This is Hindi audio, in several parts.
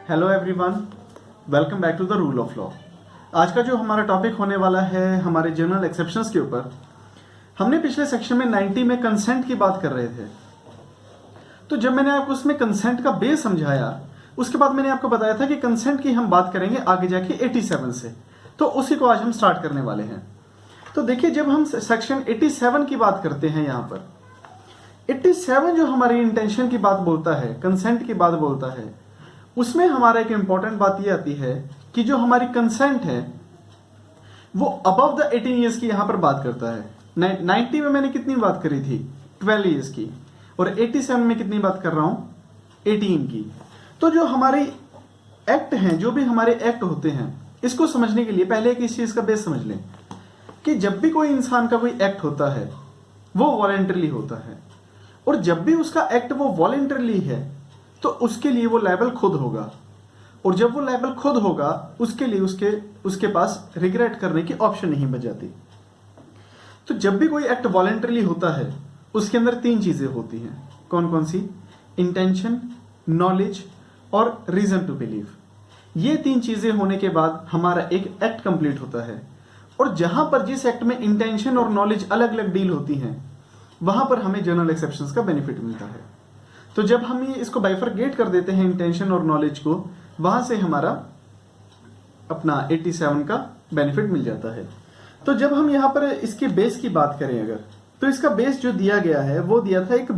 Hello everyone, welcome back to the rule of law. आज का जो हमारा टॉपिक होने वाला है हमारे जनरल एक्सेप्शंस के ऊपर। हमने पिछले सेक्शन में 90 में कंसेंट की बात कर रहे थे। तो जब मैंने आपको उसमें कंसेंट का बेस समझाया, उसके बाद मैंने आपको बताया था कि कंसेंट की हम बात करेंगे आगे जाके 87 से। तो उसी को आज हम स्टार्ट करने वाले हैं। तो देखिए, जब हम सेक्शन 87 की बात करते हैं, यहाँ पर 87 जो हमारी इंटेंशन की बात बोलता है, कंसेंट की बात बोलता है, उसमें हमारा एक इंपॉर्टेंट बात यह आती है कि जो हमारी कंसेंट है वो अबव द 18 ईयर्स की यहां पर बात करता है। 90 में मैंने कितनी बात करी थी? 12 ईयर्स की। और 87 में कितनी बात कर रहा हूं? 18 की। तो जो हमारे एक्ट हैं, जो भी हमारे एक्ट होते हैं, इसको समझने के लिए पहले एक इस चीज का बेस समझ लें कि जब भी कोई इंसान का कोई एक्ट होता है वो वॉलेंटरली होता है, और जब भी उसका एक्ट वो वॉलेंटरली है तो उसके लिए वो लायबल खुद होगा। और जब वो लायबल खुद होगा, उसके लिए उसके पास रिग्रेट करने की ऑप्शन नहीं बच जाती। तो जब भी कोई एक्ट वॉलेंटरली होता है उसके अंदर 3 चीजें होती हैं। कौन कौन सी? इंटेंशन, नॉलेज और रीजन टू बिलीव। ये 3 चीजें होने के बाद हमारा एक एक्ट कंप्लीट होता है। और जहां पर जिस एक्ट में इंटेंशन और नॉलेज अलग अलग डील होती हैं, वहां पर हमें जनरल एक्सेप्शंस का बेनिफिट मिलता है। तो जब हम ये इसको बाइफरगेट कर देते हैं इंटेंशन और नॉलेज को, वहां से हमारा अपना 87 का बेनिफिट मिल जाता है। तो जब हम यहाँ पर इसके बेस की बात करें अगर, तो इसका बेस जो दिया गया है वो दिया था एक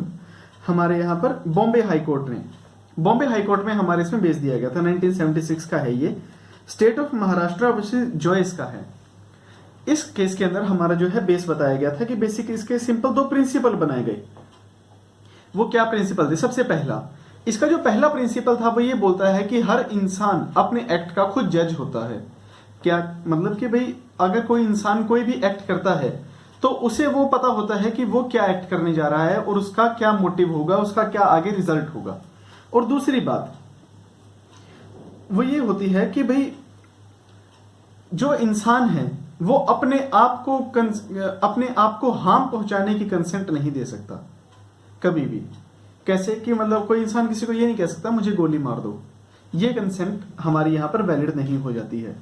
हमारे यहाँ पर बॉम्बे हाई कोर्ट ने। बॉम्बे हाई कोर्ट में हमारे इसमें बेस दिया गया था, 1976 का है ये। State of Maharashtra versus Joyce का है। इस केस के अंदर हमारा जो है बेस बताया गया था कि बेसिक इसके सिंपल 2 प्रिंसिपल बनाए गए। वो क्या प्रिंसिपल थे? सबसे पहला, इसका जो पहला प्रिंसिपल था वो ये बोलता है कि हर इंसान अपने एक्ट का खुद जज होता है। क्या मतलब कि भाई, अगर कोई इंसान कोई भी एक्ट करता है तो उसे वो पता होता है कि वो क्या एक्ट करने जा रहा है और उसका क्या मोटिव होगा, उसका क्या आगे रिजल्ट होगा। और दूसरी बात वो ये होती है कि भाई जो इंसान है वो अपने आप को हार्म पहुंचाने की कंसेंट नहीं दे सकता कभी भी। कैसे कि मतलब कोई इंसान किसी को ये नहीं कह सकता मुझे गोली मार दो। ये कंसेंट हमारी यहाँ पर वैलिड नहीं हो जाती है।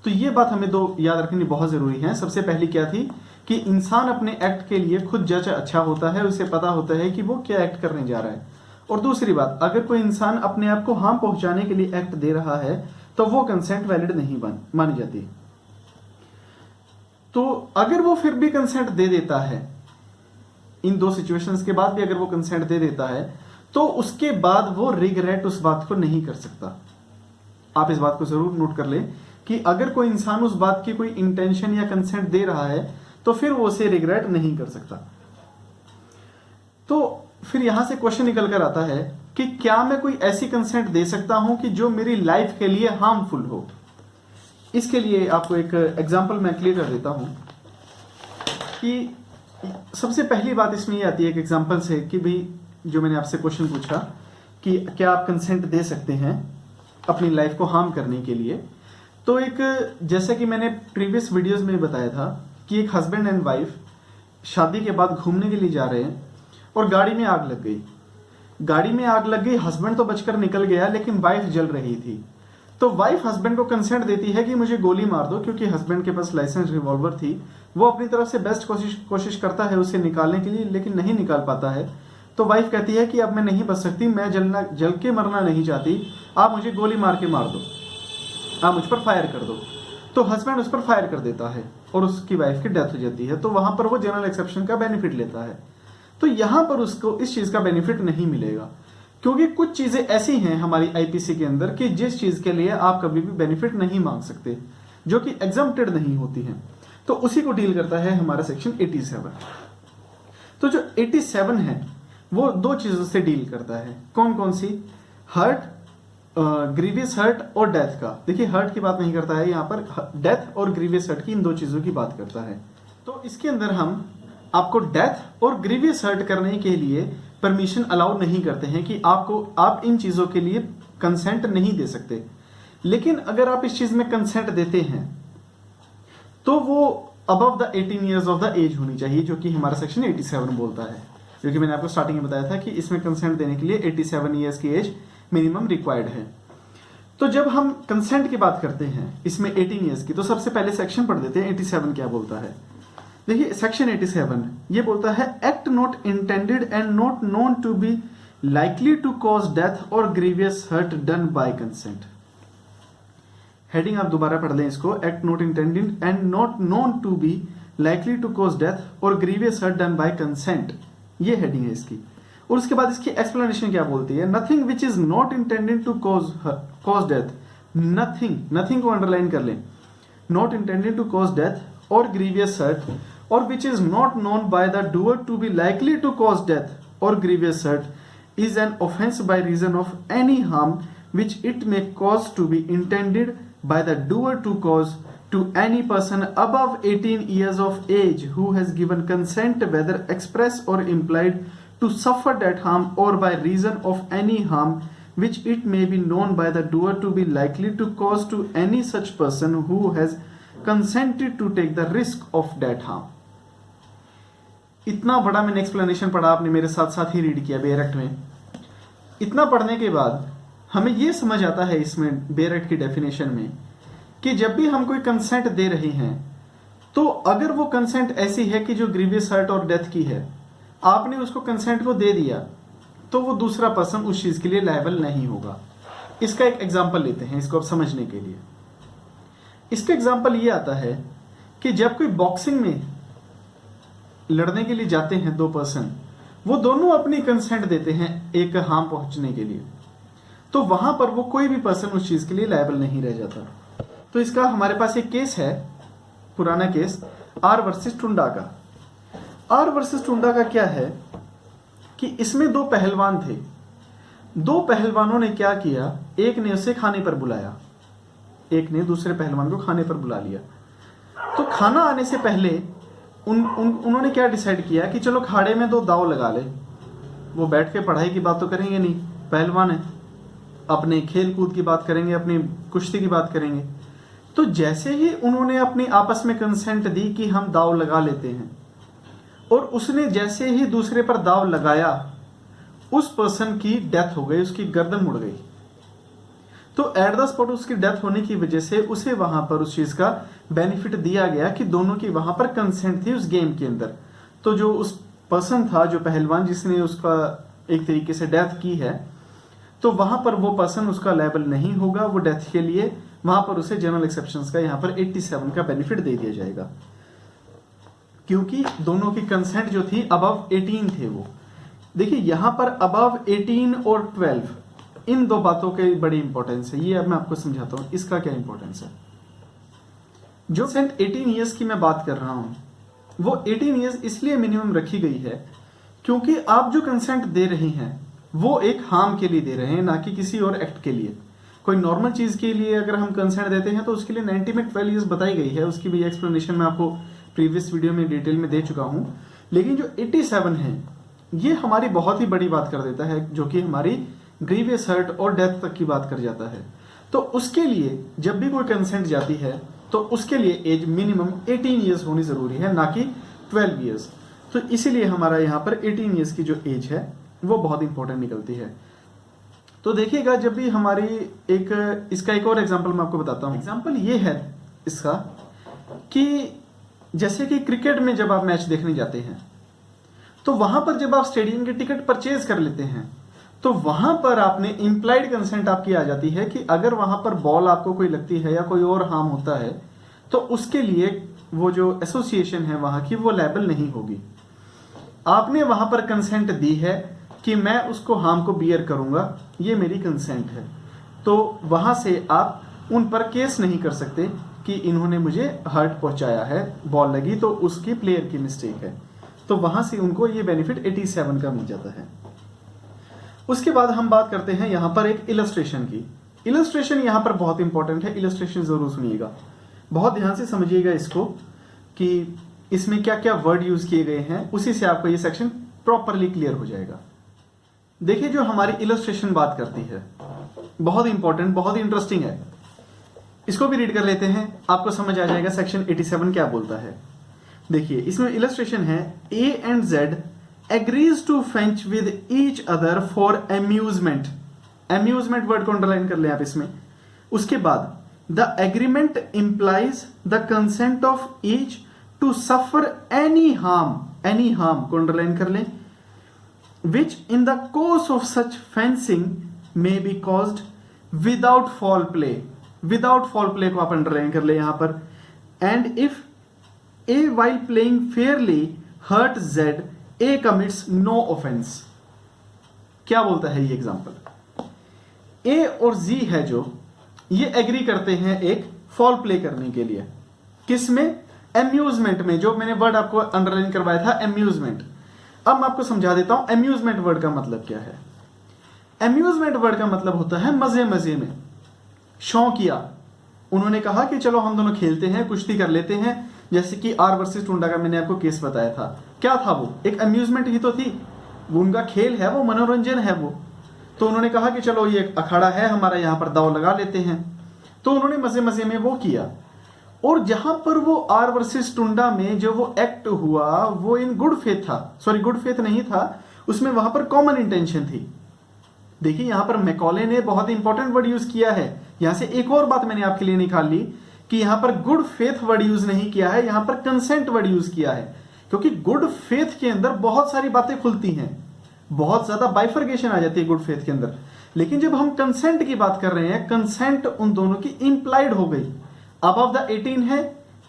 तो ये बात हमें 2 याद रखनी बहुत जरूरी है। सबसे पहली क्या थी कि इंसान अपने एक्ट के लिए खुद जज अच्छा होता है, उसे पता होता है कि वो क्या एक्ट करने जा रहा है। और दूसरी बात, अगर कोई इंसान अपने आप को हार्म पहुंचाने के लिए एक्ट दे रहा है तो वो कंसेंट वैलिड नहीं मानी जाती। तो अगर वो फिर भी कंसेंट दे देता है, इन 2 सिचुएशंस के बाद भी अगर वो कंसेंट दे देता है, तो उसके बाद वो रिग्रेट उस बात को नहीं कर सकता। आप इस बात को जरूर नोट कर लें कि अगर कोई इंसान उस बात की कोई इंटेंशन या कंसेंट दे रहा है तो फिर वो उसे रिग्रेट नहीं कर सकता। तो फिर यहां से क्वेश्चन निकल कर आता है कि क्या मैं कोई ऐसी कंसेंट दे सकता हूं कि जो मेरी लाइफ के लिए हार्मफुल हो? इसके लिए आपको एक एग्जाम्पल मैं क्लियर कर देता हूं कि सबसे पहली बात इसमें ये आती है एक एग्जांपल से कि भाई, जो मैंने आपसे क्वेश्चन पूछा कि क्या आप कंसेंट दे सकते हैं अपनी लाइफ को हार्म करने के लिए। तो एक, जैसे कि मैंने प्रीवियस वीडियोस में बताया था कि एक हस्बैंड एंड वाइफ शादी के बाद घूमने के लिए जा रहे हैं और गाड़ी में आग लग गई। हस्बैंड तो बचकर निकल गया लेकिन वाइफ जल रही थी। तो वाइफ हस्बैंड को कंसेंट देती है कि मुझे गोली मार दो, क्योंकि हस्बैंड के पास लाइसेंस रिवॉल्वर थी। वो अपनी तरफ से बेस्ट कोशिश करता है उसे निकालने के लिए, लेकिन नहीं निकाल पाता है। तो वाइफ कहती है कि अब मैं नहीं बच सकती, मैं जल के मरना नहीं चाहती, आप मुझे गोली मार के मार दो, आप मुझ पर फायर कर दो। तो हस्बैंड उस पर फायर कर देता है और उसकी वाइफ की डेथ हो जाती है। तो वहां पर वो जनरल एक्सेप्शन का बेनिफिट लेता है। तो यहां पर उसको इस चीज का बेनिफिट नहीं मिलेगा, क्योंकि कुछ चीजें ऐसी हैं हमारी आईपीसी के अंदर कि जिस चीज के लिए आप कभी भी बेनिफिट नहीं मांग सकते, जो कि एग्जम्प्टेड नहीं होती हैं। तो उसी को डील करता है हमारा सेक्शन 87। तो जो 87 है वो 2 चीजों से डील करता है। कौन कौन सी? हर्ट, ग्रीवियस हर्ट और डेथ का। देखिए, हर्ट की बात नहीं करता है यहाँ पर, डेथ और ग्रीवियस हर्ट की, इन 2 चीजों की बात करता है। तो इसके अंदर हम आपको डेथ और ग्रीवियस हर्ट करने के लिए परमिशन अलाउ नहीं करते हैं कि आप इन चीजों के लिए कंसेंट नहीं दे सकते। लेकिन अगर आप इस चीज में कंसेंट देते हैं तो वो above the 18 years of the age होनी चाहिए, जो कि हमारा सेक्शन 87 बोलता है। क्योंकि मैंने आपको स्टार्टिंग में बताया था कि इसमें कंसेंट देने के लिए 87 ईयर्स की एज मिनिमम रिक्वायर्ड है। तो जब हम कंसेंट की बात करते हैं इसमें 18 ईयर्स की, तो सबसे पहले सेक्शन पढ़ देते हैं 87 क्या बोलता है। देखिए सेक्शन 87 ये बोलता है act not intended and not known to be likely to cause death और grievous hurt done by consent. Heading आप दोबारा पढ़ लें इसको, act not intended and not known to be likely to cause death और grievous hurt done by consent, ये हेडिंग है इसकी। और उसके बाद इसकी एक्सप्लेनेशन क्या बोलती है, nothing which is not intended to cause death, nothing को अंडरलाइन कर लें, not intended to cause death और ग्रीवियस हर्ट और which is not known by the doer to be likely to cause death और grievous hurt is an offence by reason of any harm which it may cause to be intended by the doer to cause to any person above 18 years of age who has given consent whether express or implied to suffer that harm or by reason of any harm which it may be known by the doer to be likely to cause to any such person who has consented to take the risk of that harm। इतना बड़ा मैंने एक्सप्लेनेशन पढ़ा, आपने मेरे साथ साथ ही रीड किया बेयर एक्ट में। इतना पढ़ने के बाद हमें यह समझ आता है इसमें बेयर एक्ट की डेफिनेशन में कि जब भी हम कोई कंसेंट दे रहे हैं तो अगर वो कंसेंट ऐसी है कि जो ग्रीवियस हर्ट और डेथ की है, आपने उसको कंसेंट को दे दिया तो वो दूसरा पर्सन उस चीज के लिए लायबल नहीं होगा। इसका एक एग्जांपल लेते हैं इसको अब समझने के लिए। इसका एग्जांपल ये आता है कि जब कोई बॉक्सिंग में लड़ने के लिए जाते हैं दो पर्सन, वो दोनों अपनी कंसेंट देते हैं एक हार्म पहुंचने के लिए, तो वहां पर वो कोई भी पर्सन उस चीज के लिए लायबल नहीं रह जाता। तो इसका हमारे पास एक केस है, पुराना केस आर वर्सेस टुंडा का। आर वर्सेस टुंडा का क्या है कि इसमें दो पहलवान थे। दो पहलवानों ने क्या किया, एक ने उसे खाने पर बुलाया, एक ने दूसरे पहलवान को खाने पर बुला लिया। तो खाना आने से पहले उन्होंने क्या डिसाइड किया कि चलो खाड़े में दो दाव लगा ले। वो बैठ के पढ़ाई की बात तो करेंगे नहीं, पहलवान है, अपने खेल कूद की बात करेंगे, अपनी कुश्ती की बात करेंगे। तो जैसे ही उन्होंने अपनी आपस में कंसेंट दी कि हम दाव लगा लेते हैं, और उसने जैसे ही दूसरे पर दाव लगाया, उस पर्सन की डेथ हो गई, उसकी गर्दन मुड़ गई। तो एट द स्पॉट उसकी डेथ होने की वजह से उसे वहां पर उस चीज का बेनिफिट दिया गया कि दोनों की वहां पर कंसेंट थी उस गेम के अंदर। तो जो उस पर्सन था, जो पहलवान जिसने उसका एक तरीके से डेथ की है, तो वहां पर वो पर्सन उसका लायबल नहीं होगा वो डेथ के लिए। वहां पर उसे जनरल एक्सेप्शंस का यहां पर 87 का बेनिफिट दे दिया जाएगा, क्योंकि दोनों की कंसेंट जो थी अबव 18 थे वो। देखिए यहां पर अबव 18 और 12, इन दो बातों के बड़ी इंपॉर्टेंस है। ये अब मैं आपको समझाता हूं इसका क्या इंपॉर्टेंस है। जो कंसेंट 18 ईयर्स की मैं बात कर रहा हूं, वो 18 ईयर्स इसलिए मिनिमम रखी गई है क्योंकि आप जो कंसेंट दे रहे हैं वो एक हार्म के लिए दे रहे हैं, ना कि किसी और एक्ट के लिए। कोई नॉर्मल चीज के लिए अगर हम कंसेंट देते हैं तो उसके लिए 90 में 12 ईयर्स बताई गई है, उसकी भी एक्सप्लेनेशन मैं आपको प्रीवियस वीडियो में डिटेल में दे चुका हूं। लेकिन जो 87 है ये हमारी बहुत ही बड़ी बात कर देता है, जो कि हमारी ग्रीवियस हर्ट और डेथ तक की बात कर जाता है। तो उसके लिए जब भी कोई कंसेंट जाती है तो उसके लिए एज मिनिमम 18 ईयर्स होनी जरूरी है, ना कि 12 ईयर्स। तो इसीलिए हमारा यहाँ पर 18 ईयर्स की जो एज है वो बहुत इंपॉर्टेंट निकलती है। तो देखिएगा जब भी हमारी इसका एक और एग्जांपल मैं आपको बताता हूँ। एग्जांपल ये है इसका कि जैसे कि क्रिकेट में जब आप मैच देखने जाते हैं तो वहां पर जब आप स्टेडियम की टिकट परचेज कर लेते हैं तो वहां पर आपने इंप्लाइड कंसेंट आपकी आ जाती है कि अगर वहां पर बॉल आपको कोई लगती है या कोई और हार्म होता है तो उसके लिए वो जो एसोसिएशन है वहां की वो लायबल नहीं होगी। आपने वहां पर कंसेंट दी है कि मैं उसको हार्म को बियर करूंगा, ये मेरी कंसेंट है। तो वहां से आप उन पर केस नहीं कर सकते कि इन्होंने मुझे हर्ट पहुंचाया है, बॉल लगी तो उसकी प्लेयर की मिस्टेक है। तो वहां से उनको ये बेनिफिट 87 का मिल जाता है। उसके बाद हम बात करते हैं यहां पर एक इलस्ट्रेशन की। इलस्ट्रेशन यहां पर बहुत इंपॉर्टेंट है, इलस्ट्रेशन जरूर सुनिएगा, बहुत ध्यान से समझिएगा इसको कि इसमें क्या क्या वर्ड यूज किए गए हैं, उसी से आपको ये सेक्शन प्रॉपरली क्लियर हो जाएगा। देखिए जो हमारी इलस्ट्रेशन बात करती है बहुत इंपॉर्टेंट, बहुत इंटरेस्टिंग है, इसको भी रीड कर लेते हैं, आपको समझ आ जाएगा सेक्शन 87 क्या बोलता है। देखिए इसमें इलस्ट्रेशन है, A and Z agrees to fence with each other for amusement. Amusement word को अंडरलाइन कर लें आप इसमें। उसके बाद the agreement implies the consent of each to suffer any harm को अंडरलाइन कर लें, which in the course of such fencing may be caused without foul play को आप अंडरलाइन कर ले यहां पर। And if A while playing fairly hurt Z, A commits no offence. क्या बोलता है ये एग्जांपल? ए और जी है जो ये एग्री करते हैं एक फॉल प्ले करने के लिए, किसमें? एम्यूजमेंट में, जो मैंने वर्ड आपको अंडरलाइन करवाया था एम्यूजमेंट। अब मैं आपको समझा देता हूं एम्यूजमेंट वर्ड का मतलब क्या है। एम्यूजमेंट वर्ड का मतलब होता है मजे मजे में, शौकिया। उन्होंने कहा कि चलो हम दोनों खेलते हैं, कुश्ती कर लेते हैं, जैसे कि आर वर्सेस टुंडा का मैंने आपको केस बताया था। क्या था वो? एक एम्यूजमेंट ही तो थी, वो उनका खेल है, वो मनोरंजन है वो। तो उन्होंने कहा कि चलो ये अखाड़ा है हमारा, यहां पर दाव लगा लेते हैं। तो उन्होंने मजे मजे में वो किया। और जहां पर वो आर वर्सेस टुंडा में जो वो एक्ट हुआ वो इन गुड फेथ था, सॉरी गुड फेथ नहीं था, उसमें वहां पर कॉमन इंटेंशन थी। देखिए यहां पर मैकॉले ने बहुत इंपॉर्टेंट वर्ड यूज किया है। यहां से एक और बात मैंने आपके लिए निकाल ली कि यहां पर गुड फेथ वर्ड यूज नहीं किया है, यहां पर कंसेंट वर्ड यूज किया है। क्योंकि गुड फेथ के अंदर बहुत सारी बातें खुलती हैं, बहुत ज्यादा बाइफर्गेशन आ जाती है गुड फेथ के अंदर। लेकिन जब हम कंसेंट की बात कर रहे हैं, कंसेंट उन दोनों की इंप्लाइड हो गई। अबव द 18 है,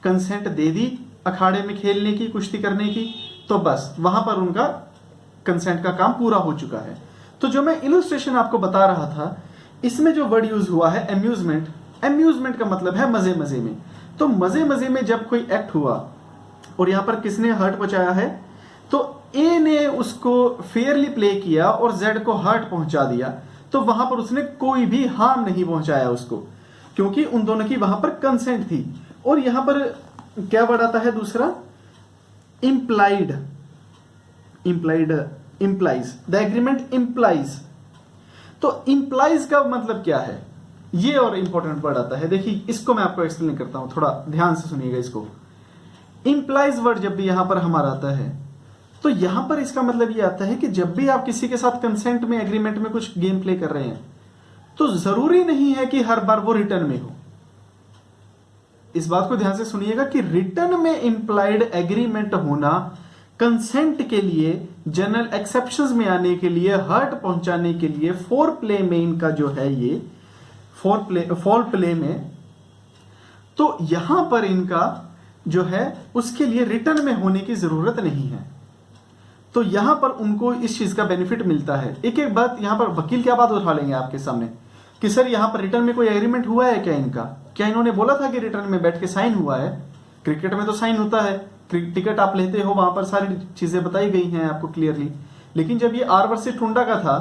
कंसेंट दे दी अखाड़े में खेलने की, कुश्ती करने की, तो बस वहां पर उनका कंसेंट का काम पूरा हो चुका है। तो जो मैं इलस्ट्रेशन आपको बता रहा था, इसमें जो वर्ड यूज हुआ है एम्यूजमेंट, एम्यूजमेंट का मतलब है मजे मजे में। तो मजे मजे में जब कोई एक्ट हुआ और यहां पर किसने हर्ट पहुंचाया है, तो ए ने उसको फेयरली प्ले किया और जेड को हर्ट पहुंचा दिया, तो वहां पर उसने कोई भी हार्म नहीं पहुंचाया उसको, क्योंकि उन दोनों की वहां पर कंसेंट थी। और यहां पर क्या वर्ड आता है दूसरा? Implied, implies, the agreement implies. तो इंप्लाइज का मतलब क्या है, ये और इंपॉर्टेंट वर्ड आता है। देखिए इसको मैं आपको एक्सप्लेन करता हूं, थोड़ा ध्यान से सुनिएगा इसको। इंप्लाइज वर्ड जब भी यहां पर हमारा आता है, तो यहां पर इसका मतलब ये आता है कि जब भी आप किसी के साथ कंसेंट में, एग्रीमेंट में कुछ गेम प्ले कर रहे हैं, तो जरूरी नहीं है कि हर बार वो रिटर्न में हो। इस बात को ध्यान से सुनिएगा कि रिटर्न में इंप्लाइड एग्रीमेंट होना कंसेंट के लिए, जनरल एक्सेप्शंस में आने के लिए, हर्ट पहुंचाने के लिए, फोर प्ले में इनका जो है ये फॉल प्ले में, तो यहां पर इनका जो है उसके लिए रिटर्न में होने की जरूरत नहीं है। तो यहां पर उनको इस चीज का बेनिफिट मिलता है। एक एक बात यहां पर वकील क्या बात उठा लेंगे आपके सामने कि सर यहां पर रिटर्न में कोई एग्रीमेंट हुआ है क्या इनका? क्या इन्होंने बोला था कि रिटर्न में बैठ के साइन हुआ है? क्रिकेट में तो साइन होता है, टिकट आप लेते हो, वहां पर सारी चीजें बताई गई हैं आपको क्लियरली। लेकिन जब ये आर वर्सेस टुंडा का था,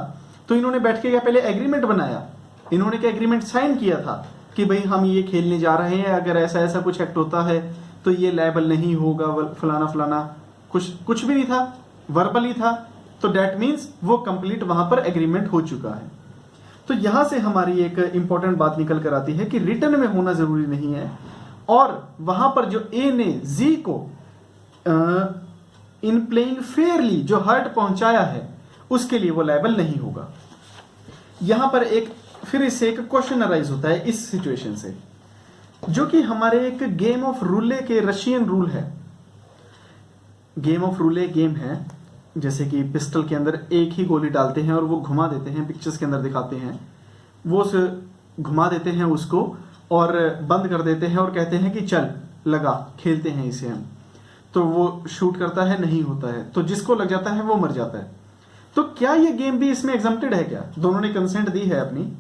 तो इन्होंने बैठ के क्या पहले एग्रीमेंट बनाया, इन्होंने क्या एग्रीमेंट साइन किया था कि भाई हम ये खेलने जा रहे हैं, अगर ऐसा ऐसा कुछ एक्ट होता है तो ये लायबल नहीं होगा, फलाना फलाना, कुछ भी नहीं था, वर्बल ही था। तो डेट मीन्स वो कंप्लीट वहां पर एग्रीमेंट हो चुका है। तो यहां से हमारी एक इंपॉर्टेंट बात निकल कर आती है कि रिटर्न में होना जरूरी नहीं है, और वहां पर जो ए ने जी को इन प्लेइंग फेयरली जो हर्ट पहुंचाया है उसके लिए वो लायबल नहीं होगा। यहां पर एक फिर इससे एक क्वेश्चन अराइज होता है इस सिचुएशन से, जो कि हमारे एक गेम ऑफ रूले के रशियन रूल है। गेम ऑफ रूले गेम है, जैसे कि पिस्टल के अंदर एक ही गोली डालते हैं और वो घुमा देते हैं, पिक्चर्स के अंदर दिखाते हैं, वो घुमा देते हैं उसको और बंद कर देते हैं और कहते हैं कि चल लगा, खेलते हैं इसे हम। तो वो शूट करता है, नहीं होता है, तो जिसको लग जाता है वो मर जाता है। तो क्या ये गेम भी इसमें एग्जम्प्टेड है क्या? दोनों ने कंसेंट दी है अपनी।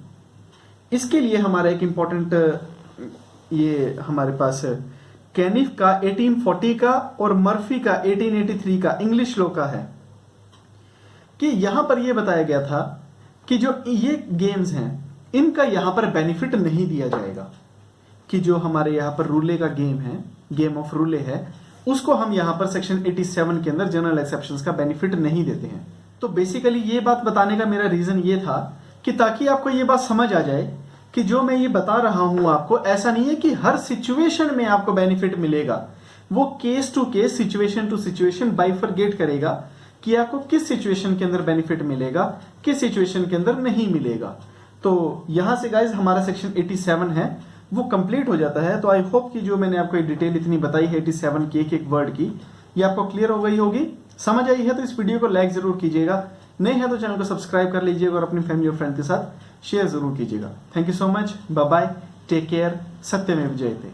इसके लिए हमारा एक इंपॉर्टेंट ये हमारे पास कैनिफ का 1840 का और मर्फी का 1883 का इंग्लिश लॉ का है कि यहां पर यह बताया गया था कि जो ये गेम्स हैं इनका यहां पर बेनिफिट नहीं दिया जाएगा, कि जो हमारे यहां पर रूले का गेम है, गेम ऑफ रूले है, उसको हम यहां पर सेक्शन 87 के अंदर जनरल एक्सेप्शंस का बेनिफिट नहीं देते हैं। तो बेसिकली ये बात बताने का मेरा रीजन ये था कि ताकि आपको ये बात समझ आ जाए कि जो मैं ये बता रहा हूं आपको, ऐसा नहीं है कि हर सिचुएशन में आपको बेनिफिट मिलेगा। वो case to case, situation to situation bifurcate करेगा कि आपको किस सिचुएशन के अंदर बेनिफिट मिलेगा, किस सिचुएशन के अंदर नहीं मिलेगा। तो यहाँ से गाइज हमारा सेक्शन 87 है वो कंप्लीट हो जाता है। तो आई होप कि जो मैंने आपको डिटेल इतनी बताई है 87 की एक एक वर्ड की, ये आपको क्लियर हो गई होगी, समझ आई है। तो इस वीडियो को लाइक जरूर कीजिएगा, नहीं है तो चैनल को सब्सक्राइब कर लीजिएगा और अपनी फैमिली और फ्रेंड के साथ शेयर जरूर कीजिएगा। Thank you so much, bye bye, take care, सत्यमेव जयते।